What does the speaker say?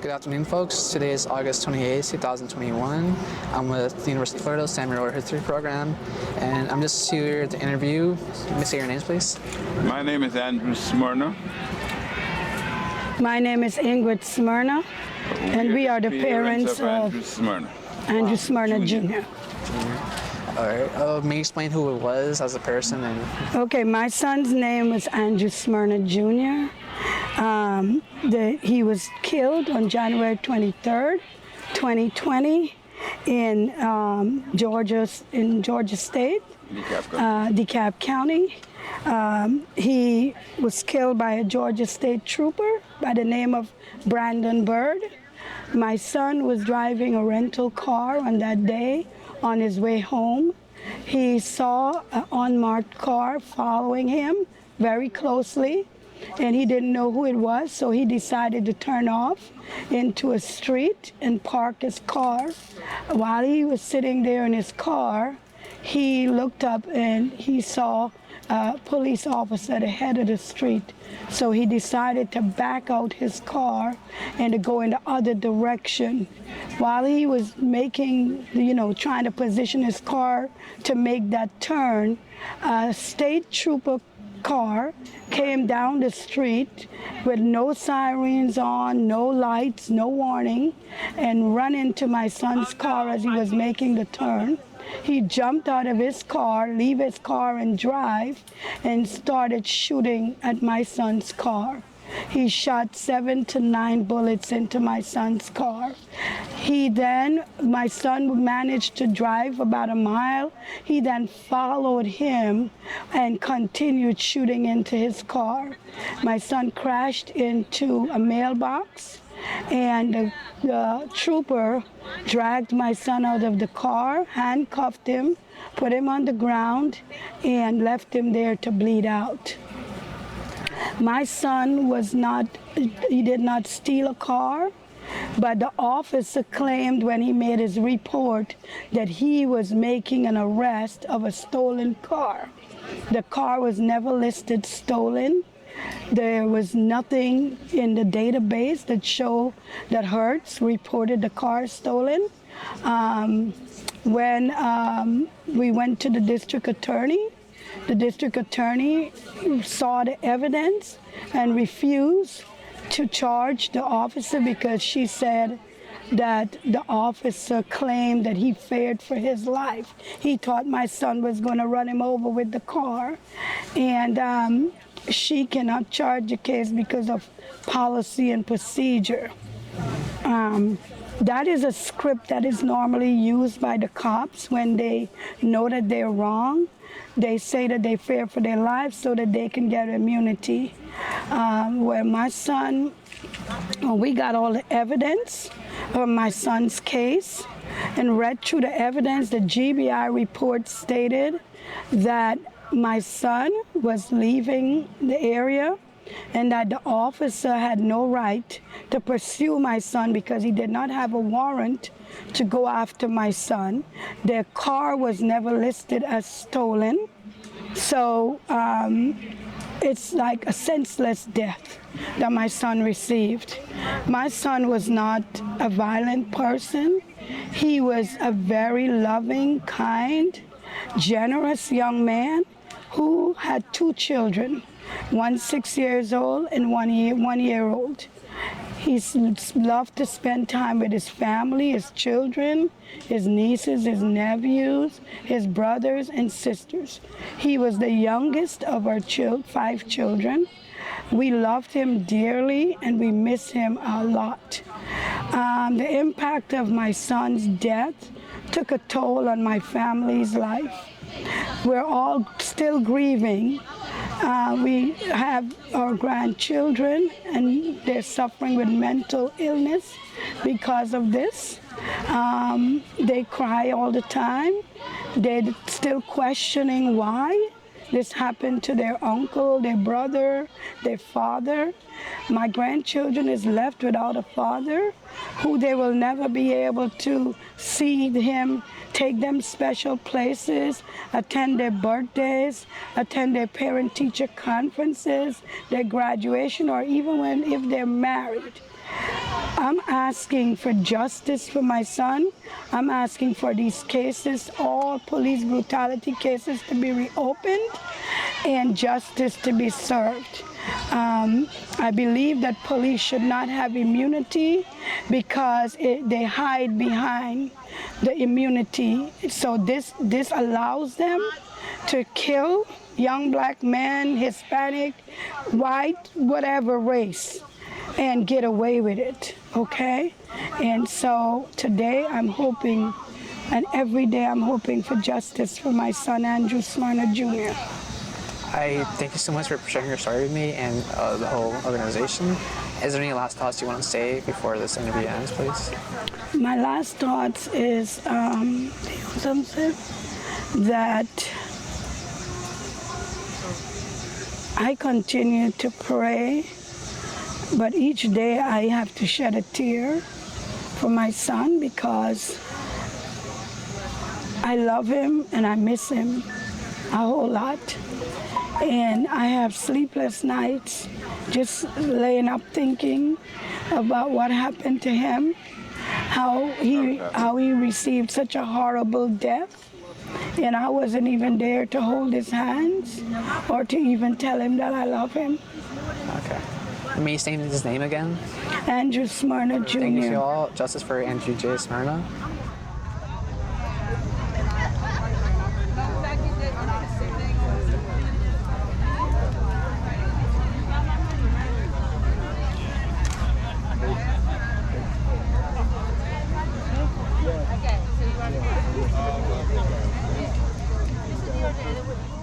Good afternoon, folks. Today is August 28th, 2021. I'm with the University of Florida Samuel Oral History Program, and I'm just here to interview. Let me say your names, please. My name is Andrew Smyrna. My name is Ingrid Smyrna, and we are the parents of Andrew Smyrna. Andrew Smyrna Jr. All right. May you explain who it was as a person? And Okay, my son's name was Andrew Smyrna Jr. He was killed on January 23rd, 2020 in Georgia State, DeKalb County. He was killed by a Georgia State trooper by the name of Brandon Bird. My son was driving a rental car on that day on his way home. He saw an unmarked car following him very closely, and he didn't know who it was, so he decided to turn off into a street and park his car. While he was sitting there in his car, he looked up and he saw a police officer at the head of the street. So he decided to back out his car and to go in the other direction. While he was making, trying to position his car to make that turn, a state trooper car came down the street with no sirens on, no lights, no warning, and ran into my son's car as he was making the turn. He jumped out of his car, leave his car and drive, and started shooting at my son's car. He shot 7 to 9 bullets into my son's car. My son managed to drive about a mile. He then followed him and continued shooting into his car. My son crashed into a mailbox, and the trooper dragged my son out of the car, handcuffed him, put him on the ground, and left him there to bleed out. My son he did not steal a car, but the officer claimed when he made his report that he was making an arrest of a stolen car. The car was never listed stolen. There was nothing in the database that showed that Hertz reported the car stolen. When we went to the district attorney saw the evidence and refused to charge the officer because she said that the officer claimed that he feared for his life. He thought my son was going to run him over with the car, and she cannot charge the case because of policy and procedure. That is a script that is normally used by the cops when they know that they're wrong. They say that they fear for their lives so that they can get immunity. Where my son, we got all the evidence of my son's case and read through the evidence. The GBI report stated that my son was leaving the area and that the officer had no right to pursue my son because he did not have a warrant to go after my son. Their car was never listed as stolen. So it's like a senseless death that my son received. My son was not a violent person. He was a very loving, kind, generous young man who had 2 children, one 6 years old and one year old. He loved to spend time with his family, his children, his nieces, his nephews, his brothers and sisters. He was the youngest of our 5 children. We loved him dearly and we miss him a lot. The impact of my son's death took a toll on my family's life. We're all still grieving. We have our grandchildren and they're suffering with mental illness because of this. They cry all the time. They're still questioning why this happened to their uncle, their brother, their father. My grandchildren is left without a father who they will never be able to see him take them special places, attend their birthdays, attend their parent-teacher conferences, their graduation, or even if they're married. I'm asking for justice for my son. I'm asking for these cases, all police brutality cases, to be reopened and justice to be served. I believe that police should not have immunity because they hide behind the immunity. So this allows them to kill young black men, Hispanic, white, whatever race, and get away with it, okay? And so today I'm hoping, and every day I'm hoping for justice for my son, Andrew Smyrna Jr. I thank you so much for sharing your story with me and the whole organization. Is there any last thoughts you want to say before this interview ends, please? My last thoughts is that I continue to pray, but each day I have to shed a tear for my son because I love him and I miss him a whole lot. And I have sleepless nights just laying up thinking about what happened to him, how he received such a horrible death. And I wasn't even there to hold his hands or to even tell him that I love him. Okay. May you say his name again? Andrew Smyrna Jr. Thank you all. Justice for Andrew J. Smyrna. Okay, so you want to